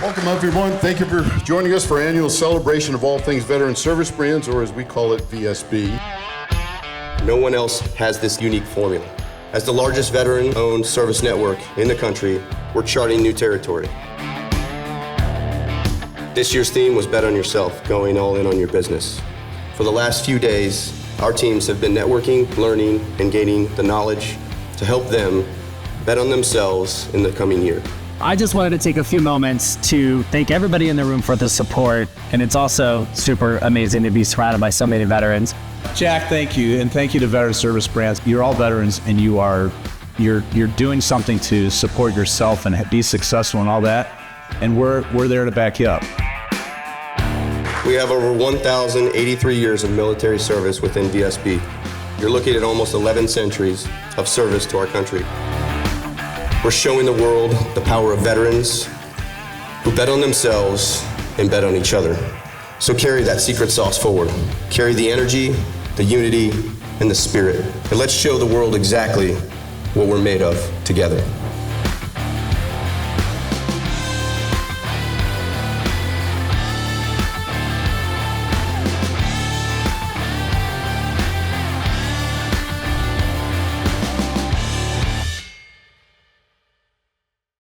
Welcome everyone. Thank you for joining us for our annual celebration of all things veteran service brands, or as we call it, VSB. No one else has this unique formula. As the largest veteran-owned service network in the country, we're charting new territory. This year's theme was Bet on Yourself, going all in on your business. For the last few days, our teams have been networking, learning, and gaining the knowledge to help them bet on themselves in the coming year. I just wanted to take a few moments to thank everybody in the room for the support, and it's also super amazing to be surrounded by so many veterans. Jack, thank you, and thank you to Veteran Service Brands. You're all veterans, and you're doing something to support yourself and be successful and all that, and we're there to back you up. We have over 1,083 years of military service within VSB. You're looking at almost 11 centuries of service to our country. We're showing the world the power of veterans who bet on themselves and bet on each other. So carry that secret sauce forward. Carry the energy, the unity, and the spirit. And let's show the world exactly what we're made of together.